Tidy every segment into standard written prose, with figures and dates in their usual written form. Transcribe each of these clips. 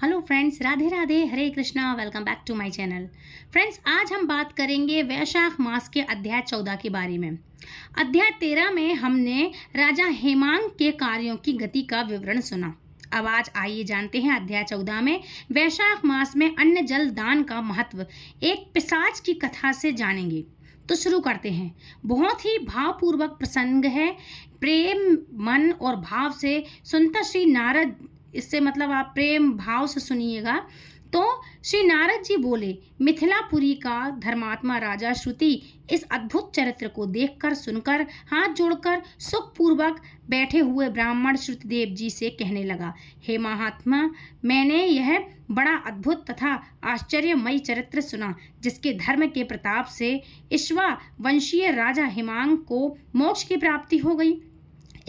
Hello friends, Radhe Radhe, Hare Krishna. Welcome back to my channel. Friends, आज हम बात करेंगे वैशाख मास के अध्याय 14 के बारे में। अध्याय 13 में हमने राजा हेमांग के कार्यों की गति का विवरण सुना। अब आज आइए जानते हैं अध्याय 14 में वैशाख मास में अन्न जल दान का महत्व एक पिशाच की कथा से जानेंगे। तो शुरू करते हैं। बहुत ही भावपूर्वक प्रसंग है। प्रेम मन और भाव से सुनता श्री नारद, इससे मतलब आप प्रेम भाव से सुनिएगा। तो श्री नारद जी बोले, मिथिलापुरी का धर्मात्मा राजा श्रुति इस अद्भुत चरित्र को देखकर सुनकर हाथ जोड़कर सुखपूर्वक बैठे हुए ब्राह्मण श्रुतिदेव जी से कहने लगा, हे महात्मा, मैंने यह बड़ा अद्भुत तथा आश्चर्यमयी चरित्र सुना, जिसके धर्म के प्रताप से इक्ष्वा वंशीय राजा हेमांग को मोक्ष की प्राप्ति हो गई।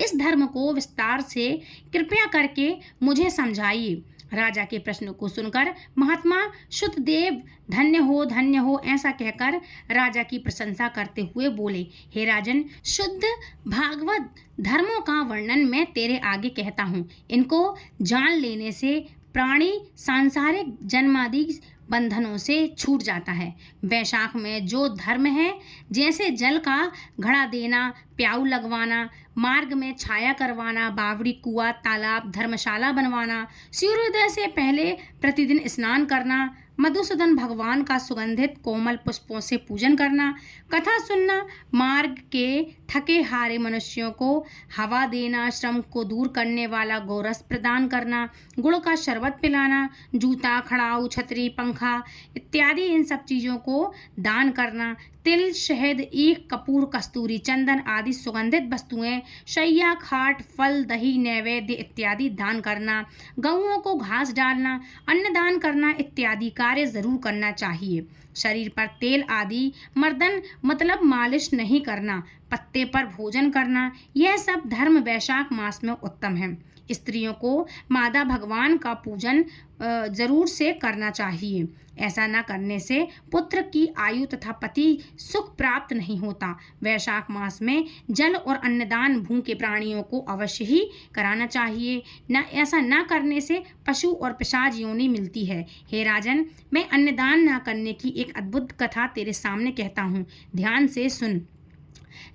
इस धर्म को विस्तार से कृपया करके मुझे समझाइए। राजा के प्रश्न को सुनकर महात्मा शुद्धदेव धन्य हो ऐसा कहकर राजा की प्रशंसा करते हुए बोले, हे राजन, शुद्ध भागवत धर्मों का वर्णन मैं तेरे आगे कहता हूँ। इनको जान लेने से प्राणी सांसारिक जन्मादि बंधनों से छूट जाता है। वैशाख में जो धर्म है, जैसे जल का घड़ा देना, प्याऊ लगवाना, मार्ग में छाया करवाना, बावड़ी, कुआं, तालाब, धर्मशाला बनवाना, सूर्योदय से पहले प्रतिदिन स्नान करना, मधुसूदन भगवान का सुगंधित कोमल पुष्पों से पूजन करना, कथा सुनना, मार्ग के थके हारे मनुष्यों को हवा देना, श्रम को दूर करने वाला गोरस प्रदान करना, गुड़ का शरबत पिलाना, जूता, खड़ाऊ, छतरी, पंखा इत्यादि इन सब चीज़ों को दान करना, तिल, शहद, ईख, कपूर, कस्तूरी, चंदन आदि सुगंधित वस्तुएं, शैया, खाट, फल, दही, नैवेद्य इत्यादि दान करना, गऊओं को घास डालना, अन्न दान करना इत्यादि कार्य जरूर करना चाहिए। शरीर पर तेल आदि मर्दन मतलब मालिश नहीं करना, पत्ते पर भोजन करना, यह सब धर्म वैशाख मास में उत्तम है। स्त्रियों को मादा भगवान का पूजन जरूर से करना चाहिए। ऐसा न करने से पुत्र की आयु तथा पति सुख प्राप्त नहीं होता। वैशाख मास में जल और अन्नदान भूखे प्राणियों को अवश्य ही कराना चाहिए। न ऐसा न करने से पशु और पिशाच योनि मिलती है। हे राजन, मैं अन्नदान न करने की एक अद्भुत कथा तेरे सामने कहता हूँ, ध्यान से सुन।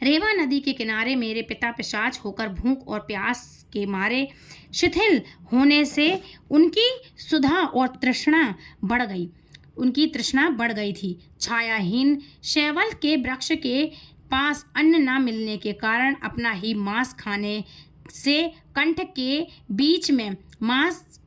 रेवा नदी के किनारे मेरे पिता पिशाच होकर भूख और प्यास के मारे शिथिल होने से उनकी सुधा और तृष्णा बढ़ गई थी। छायाहीन शैवल के वृक्ष के पास अन्न न मिलने के कारण अपना ही मांस खाने से कंठ के बीच में मांस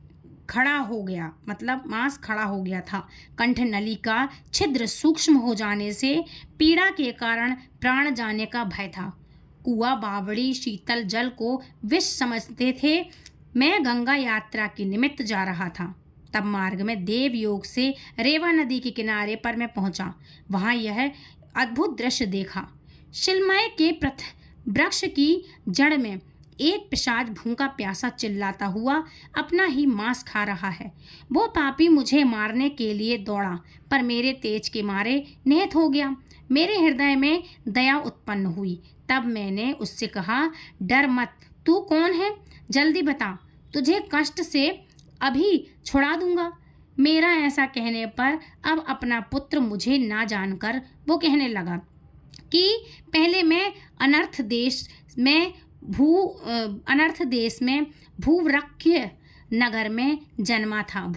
खड़ा हो गया था। कंठ नली का छिद्र सूक्ष्म हो जाने से पीड़ा के कारण प्राण जाने का भय था। कुआं, बावड़ी, शीतल जल को विष समझते थे। मैं गंगा यात्रा के निमित्त जा रहा था। तब मार्ग में देव योग से रेवा नदी के किनारे पर मैं पहुंचा। वहां यह अद्भुत दृश्य देखा। शिलमय के वृक्ष की जड़ में एक पिशाच भूखा प्यासा चिल्लाता हुआ अपना ही मांस खा रहा है। वो पापी मुझे मारने के लिए दौड़ा, पर मेरे तेज के मारे निहत हो गया। मेरे हृदय में दया उत्पन्न हुई। तब मैंने उससे कहा, डर मत, तू कौन है? जल्दी बता, तुझे कष्ट से अभी छुड़ा दूंगा। मेरा ऐसा कहने पर अब अपना पुत्र मुझे ना जानकर वो कहने लगा कि पहले मैं अनर्थ देश में भूवरख्य नगर में जन्मा था।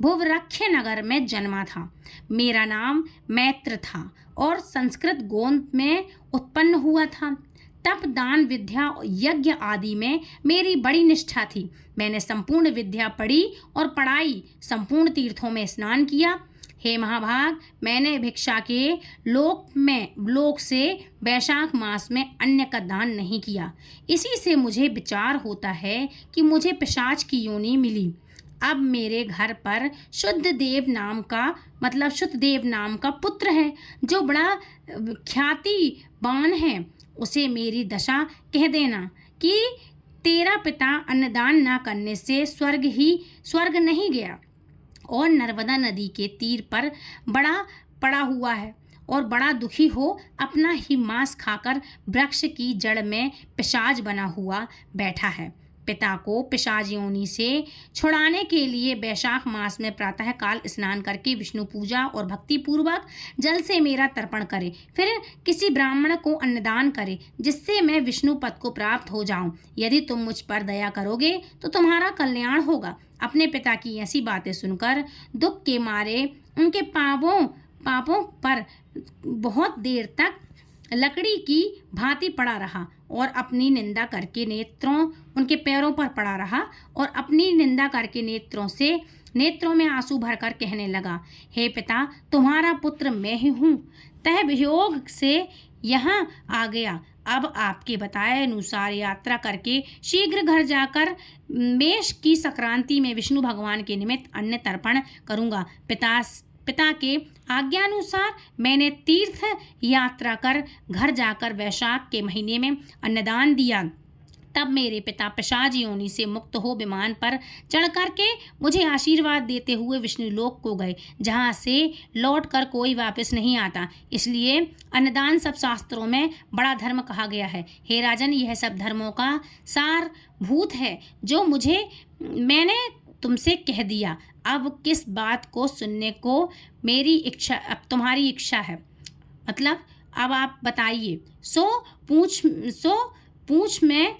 भूवरख्य नगर में जन्मा था। मेरा नाम मैत्र था और संस्कृत गोंद में उत्पन्न हुआ था। तप, दान, विद्या, यज्ञ आदि में मेरी बड़ी निष्ठा थी। मैंने संपूर्ण विद्या पढ़ी और पढ़ाई, संपूर्ण तीर्थों में स्नान किया। हे महाभाग, मैंने भिक्षा के लोक से वैशाख मास में अन्न का दान नहीं किया। इसी से मुझे विचार होता है कि मुझे पिशाच की योनि मिली। अब मेरे घर पर शुद्धदेव नाम का पुत्र है, जो बड़ा ख्यातिवान है। उसे मेरी दशा कह देना कि तेरा पिता अन्नदान न करने से स्वर्ग नहीं गया और नर्मदा नदी के तीर पर बड़ा पड़ा हुआ है और बड़ा दुखी हो अपना ही मांस खाकर वृक्ष की जड़ में पिशाच बना हुआ बैठा है। पिता को पिशाच योनि से छुड़ाने के लिए वैशाख मास में प्रातः काल स्नान करके विष्णु पूजा और भक्ति पूर्वक जल से मेरा तर्पण करे, फिर किसी ब्राह्मण को अन्नदान करे, जिससे मैं विष्णु पद को प्राप्त हो जाऊं। यदि तुम मुझ पर दया करोगे तो तुम्हारा कल्याण होगा। अपने पिता की ऐसी बातें सुनकर दुख के मारे उनके पापों पर बहुत देर तक लकड़ी की भांति पड़ा रहा और अपनी निंदा करके उनके पैरों पर पड़ा रहा और अपनी निंदा करके नेत्रों में आंसू भरकर कहने लगा, हे पिता, तुम्हारा पुत्र मैं ही हूँ, तह वियोग से यहाँ आ गया। अब आपके बताए अनुसार यात्रा करके शीघ्र घर जाकर मेष की संक्रांति में विष्णु भगवान के निमित्त अन्न तर्पण करूँगा। पिता के आज्ञानुसार मैंने तीर्थ यात्रा कर घर जाकर वैशाख के महीने में अन्नदान दिया। तब मेरे पिता पिशाच योनि से मुक्त हो विमान पर चढ़ करके मुझे आशीर्वाद देते हुए विष्णु लोक को गए, जहाँ से लौट कर कोई वापस नहीं आता। इसलिए अन्नदान सब शास्त्रों में बड़ा धर्म कहा गया है। हे राजन, यह सब धर्मों का सार भूत है जो मैंने तुमसे कह दिया। अब किस बात को सुनने को अब तुम्हारी इच्छा है, मतलब अब आप बताइए। सो पूछ, मैं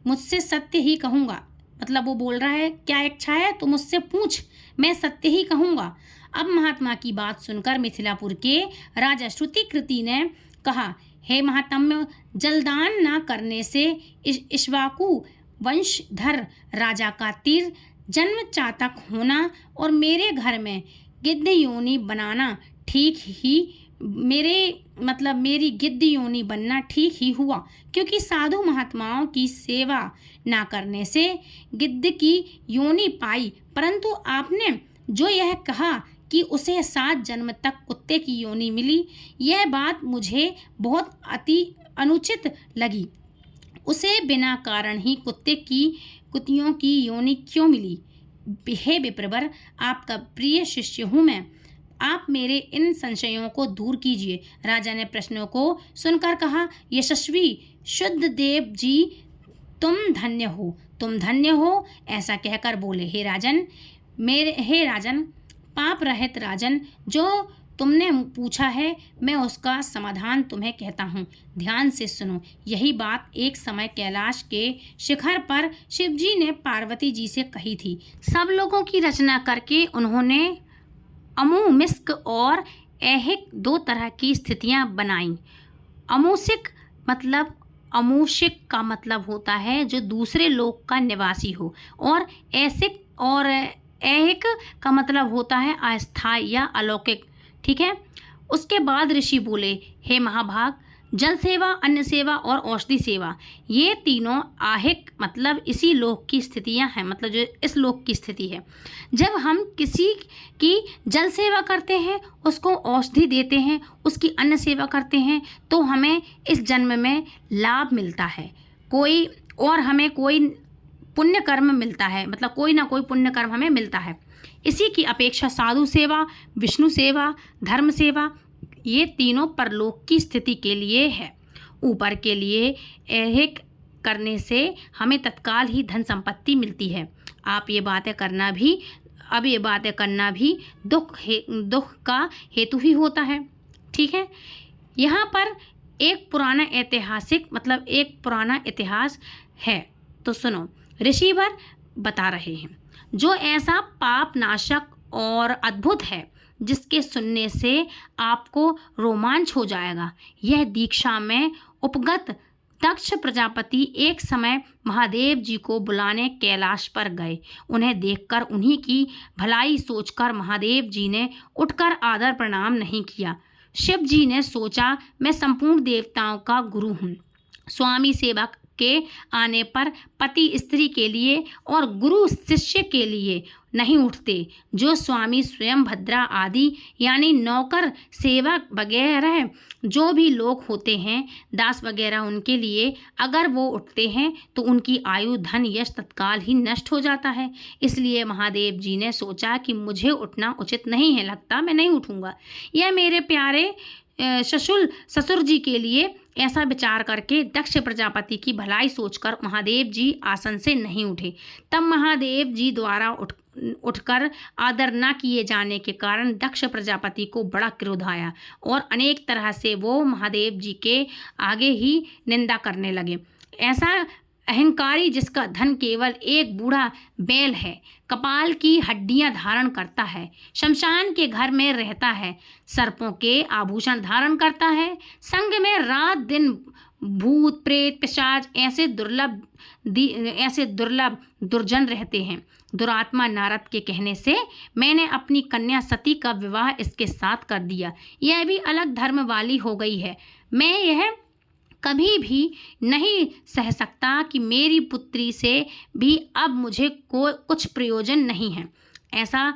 मुझसे सत्य ही कहूँगा। मतलब वो बोल रहा है क्या इच्छा है तो मुझसे पूछ, मैं सत्य ही कहूँगा। अब महात्मा की बात सुनकर मिथिलापुर के राजा श्रुतिकृति ने कहा, हे महात्म्य, जलदान न करने से इक्ष्वाकु वंशधर राजा का तीर जन्म चातक होना और मेरे घर में गिद्ध योनि बनाना मेरी गिद्ध योनि बनना ठीक ही हुआ, क्योंकि साधु महात्माओं की सेवा ना करने से गिद्ध की योनि पाई। परंतु आपने जो यह कहा कि उसे 7 जन्म तक कुत्ते की योनि मिली, यह बात मुझे बहुत अति अनुचित लगी। उसे बिना कारण ही कुतियों की योनि क्यों मिली? हे विप्रवर, आपका प्रिय शिष्य हूँ मैं, आप मेरे इन संशयों को दूर कीजिए। राजा ने प्रश्नों को सुनकर कहा, यशस्वी शुद्ध देव जी, तुम धन्य हो। ऐसा कहकर बोले, हे राजन, पाप रहित राजन, जो तुमने पूछा है मैं उसका समाधान तुम्हें कहता हूँ। ध्यान से सुनो। यही बात एक समय कैलाश के शिखर पर शिवजी ने पार्वती जी से कही थी। सब लोगों की रचना करके उन्होंने अमु, मिस्क और ऐहिक 2 तरह की स्थितियाँ बनाई। अमूषिक का मतलब होता है जो दूसरे लोक का निवासी हो, और ऐसिक और ऐहिक का मतलब होता है अस्थायी या अलौकिक। ठीक है। उसके बाद ऋषि बोले, हे महाभाग, जल सेवा, अन्न सेवा और औषधि सेवा, ये तीनों आहिक मतलब इसी लोक की स्थितियां हैं, मतलब जो इस लोक की स्थिति है। जब हम किसी की जल सेवा करते हैं, उसको औषधि देते हैं, उसकी अन्न सेवा करते हैं, तो हमें इस जन्म में लाभ मिलता है, हमें कोई पुण्य कर्म मिलता है, मतलब कोई ना कोई पुण्य कर्म हमें मिलता है। इसी की अपेक्षा साधु सेवा, विष्णु सेवा, धर्म सेवा, ये तीनों परलोक की स्थिति के लिए है। ऊपर के लिए ऐहिक करने से हमें तत्काल ही धन संपत्ति मिलती है। अब ये बातें करना भी दुख का हेतु ही होता है। ठीक है। यहाँ पर एक पुराना इतिहास है, तो सुनो। ऋषिवर बता रहे हैं, जो ऐसा पाप नाशक और अद्भुत है जिसके सुनने से आपको रोमांच हो जाएगा। यह दीक्षा में उपगत दक्ष प्रजापति एक समय महादेव जी को बुलाने कैलाश पर गए। उन्हें देखकर उन्हीं की भलाई सोचकर महादेव जी ने उठकर आदर प्रणाम नहीं किया। शिव जी ने सोचा, मैं संपूर्ण देवताओं का गुरु हूँ। स्वामी सेवक के आने पर पति स्त्री के लिए और गुरु शिष्य के लिए नहीं उठते। जो स्वामी स्वयं भद्रा आदि यानी नौकर सेवक वगैरह जो भी लोग होते हैं, दास वगैरह, उनके लिए अगर वो उठते हैं तो उनकी आयु, धन, यश तत्काल ही नष्ट हो जाता है। इसलिए महादेव जी ने सोचा कि मुझे उठना उचित नहीं है, लगता मैं नहीं उठूंगा। यह मेरे प्यारे ससुर जी के लिए ऐसा विचार करके दक्ष प्रजापति की भलाई सोचकर महादेव जी आसन से नहीं उठे। तब महादेव जी द्वारा उठकर आदर न किए जाने के कारण दक्ष प्रजापति को बड़ा क्रोध आया और अनेक तरह से वो महादेव जी के आगे ही निंदा करने लगे। ऐसा अहंकारी जिसका धन केवल एक बूढ़ा बैल है, कपाल की हड्डियां धारण करता है, शमशान के घर में रहता है, सर्पों के आभूषण धारण करता है, संग में रात दिन भूत प्रेत पिशाच ऐसे दुर्लभ दुर्जन रहते हैं। दुरात्मा नारद के कहने से मैंने अपनी कन्या सती का विवाह इसके साथ कर दिया। यह भी अलग धर्म वाली हो गई है। मैं यह कभी भी नहीं सह सकता कि मेरी पुत्री से भी अब मुझे कुछ प्रयोजन नहीं है। ऐसा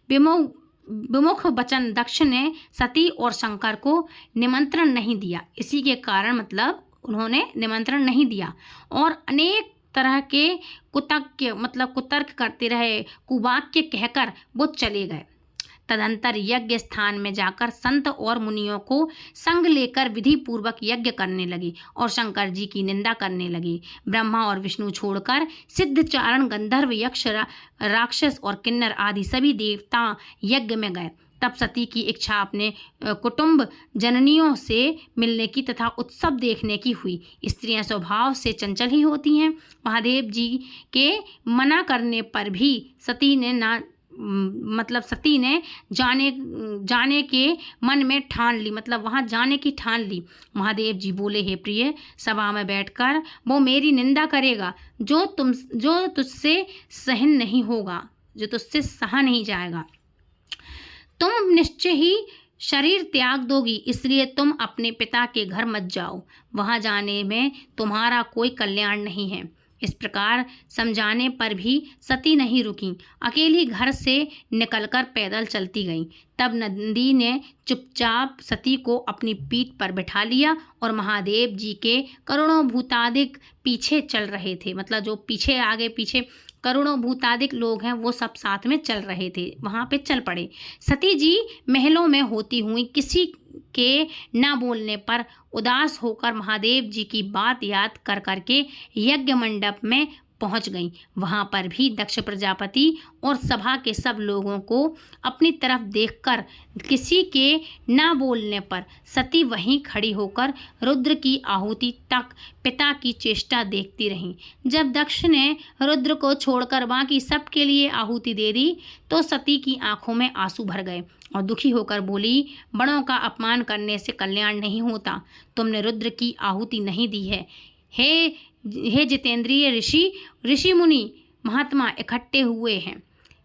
विमुख वचन दक्ष ने सती और शंकर को निमंत्रण नहीं दिया। इसी के कारण मतलब उन्होंने निमंत्रण नहीं दिया और अनेक तरह के कुतर्क करते रहे, कुवाक्य कहकर वो चले गए। तदंतर यज्ञ स्थान में जाकर संत और मुनियों को संग लेकर विधि पूर्वक यज्ञ करने लगी और शंकर जी की निंदा करने लगी। ब्रह्मा और विष्णु छोड़कर सिद्ध चारण गंधर्व यक्ष राक्षस और किन्नर आदि सभी देवता यज्ञ में गए। तब सती की इच्छा अपने कुटुंब जननियों से मिलने की तथा उत्सव देखने की हुई। स्त्रियां स्वभाव से चंचल ही होती हैं। महादेव जी के मना करने पर भी सती ने जाने के मन में ठान ली, मतलब वहाँ जाने की ठान ली। महादेव जी बोले, हे प्रिय, सभा में बैठकर वो मेरी निंदा करेगा जो तुझसे सहन नहीं होगा, जो तुझसे सहा नहीं जाएगा। तुम निश्चय ही शरीर त्याग दोगी, इसलिए तुम अपने पिता के घर मत जाओ, वहाँ जाने में तुम्हारा कोई कल्याण नहीं है। इस प्रकार समझाने पर भी सती नहीं रुकी, अकेली घर से निकलकर पैदल चलती गई। तब नंदी ने चुपचाप सती को अपनी पीठ पर बैठा लिया और महादेव जी के करोड़ों भूतादिक पीछे चल रहे थे, मतलब जो पीछे आगे पीछे करोड़ों भूतादिक लोग हैं वो सब साथ में चल रहे थे, वहाँ पे चल पड़े। सती जी महलों में होती हुई किसी के न बोलने पर उदास होकर महादेव जी की बात याद कर करके यज्ञ मंडप में पहुंच गई। वहां पर भी दक्ष प्रजापति और सभा के सब लोगों को अपनी तरफ देखकर किसी के न बोलने पर सती वहीं खड़ी होकर रुद्र की आहुति तक पिता की चेष्टा देखती रहीं। जब दक्ष ने रुद्र को छोड़कर बाकी सबके लिए आहुति दे दी तो सती की आंखों में आंसू भर गए और दुखी होकर बोली, बड़ों का अपमान करने से कल्याण नहीं होता। तुमने रुद्र की आहुति नहीं दी है। हे जितेंद्रिय ऋषि मुनि महात्मा इकट्ठे हुए हैं,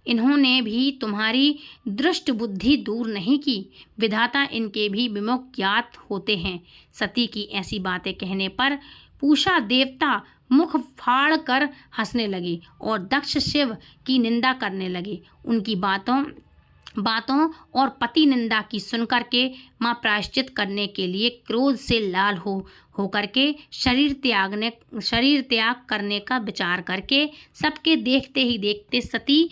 इन्होंने भी तुम्हारी दृष्ट बुद्धि दूर नहीं की। विधाता इनके भी विमुख ज्ञात होते हैं। सती की ऐसी बातें कहने पर पूषा देवता मुख फाड़ कर हंसने लगे और दक्ष शिव की निंदा करने लगे। उनकी बातों और पति निंदा की सुनकर के माँ प्रायश्चित करने के लिए क्रोध से लाल होकर के शरीर त्याग करने का विचार करके सबके देखते ही देखते सती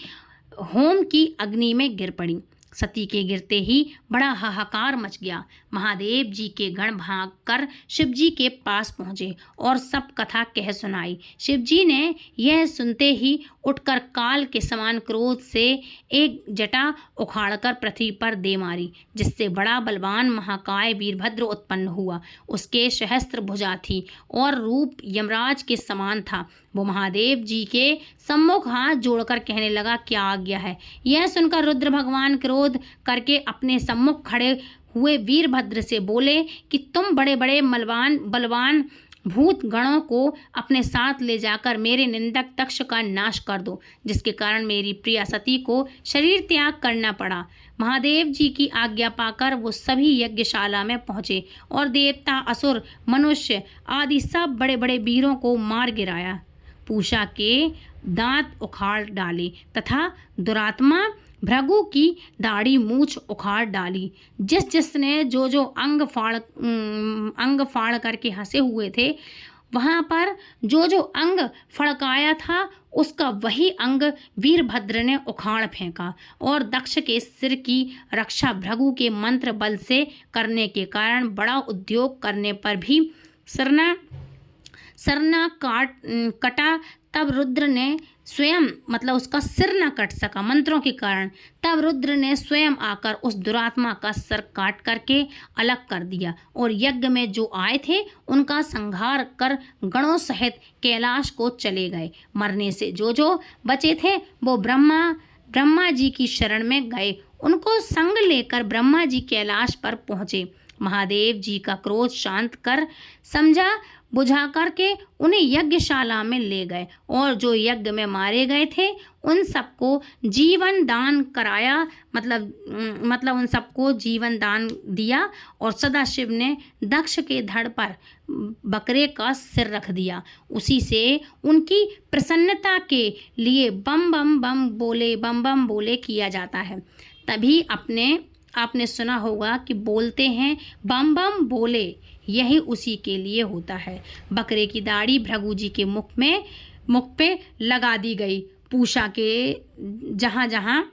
होम की अग्नि में गिर पड़ी। सती के गिरते ही बड़ा हाहाकार मच गया। महादेव जी के गण भागकर शिव जी के पास पहुँचे और सब कथा कह सुनाई। शिव जी ने यह सुनते ही उठकर काल के समान क्रोध से एक जटा उखाड़कर पृथ्वी पर दे मारी, जिससे बड़ा बलवान महाकाय वीरभद्र उत्पन्न हुआ। उसके सहस्त्र भुजा थी और रूप यमराज के समान था। वो महादेव जी के सम्मुख हाथ जोड़कर कहने लगा, क्या आज्ञा है। यह सुनकर रुद्र भगवान क्रोध करके अपने सम्मुख खड़े हुए वीरभद्र से बोले कि तुम बड़े बड़े बलवान भूत गणों को अपने साथ ले जाकर मेरे निंदक तक्ष का नाश कर दो, जिसके कारण मेरी प्रिया सती को शरीर त्याग करना पड़ा। महादेव जी की आज्ञा पाकर वो सभी यज्ञशाला में पहुँचे और देवता, असुर, मनुष्य आदि सब बड़े बड़े वीरों को मार गिराया। पूषा के दांत उखाड़ डाले तथा दुरात्मा भृगु की दाढ़ी मूछ उखाड़ डाली। जिसने जो अंग फाड़ करके हंसे हुए थे वहाँ पर जो जो अंग फड़काया था उसका वही अंग वीरभद्र ने उखाड़ फेंका और दक्ष के सिर की रक्षा भृगु के मंत्र बल से करने के कारण बड़ा उद्योग करने पर भी सरना कटा। तब रुद्र ने स्वयं मतलब उसका सिर न कट सका मंत्रों के कारण। तब रुद्र ने स्वयं आकर उस दुरात्मा का सर काट करके अलग कर दिया और यज्ञ में जो आए थे उनका संहार कर गणों सहित कैलाश को चले गए। मरने से जो जो बचे थे वो ब्रह्मा जी की शरण में गए। उनको संग लेकर ब्रह्मा जी कैलाश पर पहुँचे। महादेव जी का क्रोध शांत कर समझा बुझा करके उन्हें यज्ञशाला में ले गए और जो यज्ञ में मारे गए थे उन सबको जीवन दान कराया। मतलब उन सबको जीवन दान दिया और सदाशिव ने दक्ष के धड़ पर बकरे का सिर रख दिया। उसी से उनकी प्रसन्नता के लिए बम बम बोले किया जाता है। तभी आपने सुना होगा कि बोलते हैं बम बम बोले, यही उसी के लिए होता है। बकरे की दाढ़ी भृगु जी के मुख पे लगा दी गई। पूषा के जहाँ जहाँ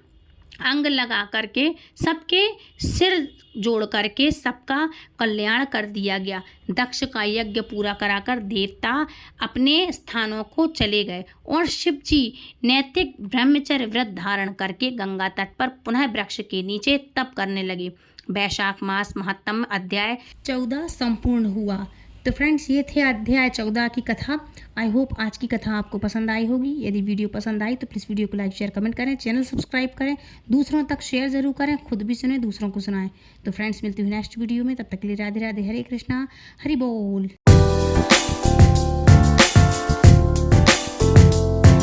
अंग लगा करके सबके सिर जोड़ करके सबका कल्याण कर दिया गया। दक्ष का यज्ञ पूरा कराकर देवता अपने स्थानों को चले गए और शिव जी नैतिक ब्रह्मचर्य व्रत धारण करके गंगा तट पर पुनः वृक्ष के नीचे तप करने लगे। वैशाख मास महत्तम अध्याय 14 संपूर्ण हुआ। तो फ्रेंड्स ये थे अध्याय 14 की कथा। आई होप आज की कथा आपको पसंद आई होगी। यदि वीडियो पसंद आई तो प्लीज़ वीडियो को लाइक शेयर कमेंट करें, चैनल सब्सक्राइब करें, दूसरों तक शेयर ज़रूर करें, खुद भी सुने दूसरों को सुनाएं। तो फ्रेंड्स मिलती हूँ नेक्स्ट वीडियो में, तब तक के लिए राधे राधे, हरे कृष्णा, हरि बोल।